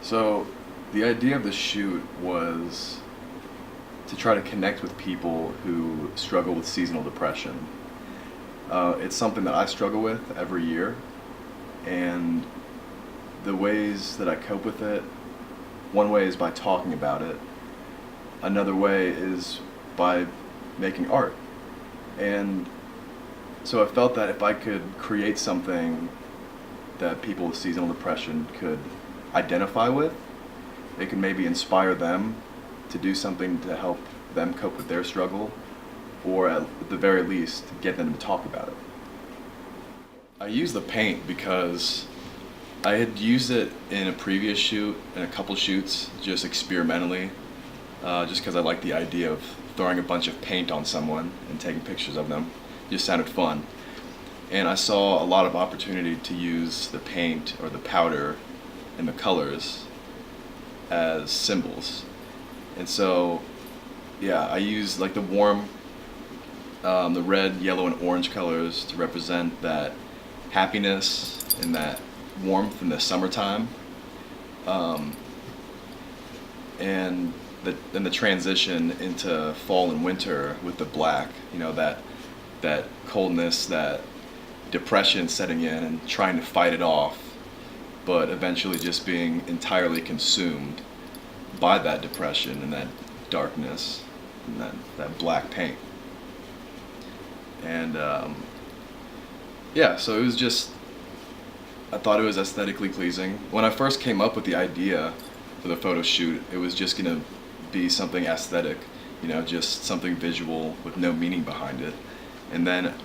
So, the idea of the shoot was to try to connect with people who struggle with seasonal depression. It's something that I struggle with every year, and the ways that I cope with it, one way is by talking about it, another way is by making art. And so I felt that if I could create something that people with seasonal depression could identify with, it could maybe inspire them to do something to help them cope with their struggle, or at the very least, get them to talk about it. I use the paint because I had used it in a previous shoot, in a couple shoots, just experimentally, just because I liked the idea of throwing a bunch of paint on someone and taking pictures of them. It just sounded fun. And I saw a lot of opportunity to use the paint or the powder and the colors as symbols. And so, yeah, I used like the warm, the red, yellow, and orange colors to represent that happiness and that warmth in the summertime. And then the transition into fall and winter with the black, that coldness, that depression setting in and trying to fight it off, but eventually just being entirely consumed by that depression and that darkness and that black paint. And yeah, so it was just, I thought it was aesthetically pleasing. When I first came up with the idea for the photo shoot, it was just gonna be something aesthetic, just something visual with no meaning behind it.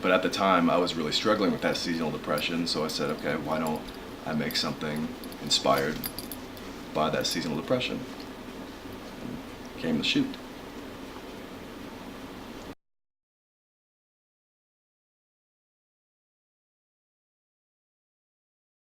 But at the time, I was really struggling with that seasonal depression, so I said, okay, why don't I make something inspired by that seasonal depression? And came the shoot.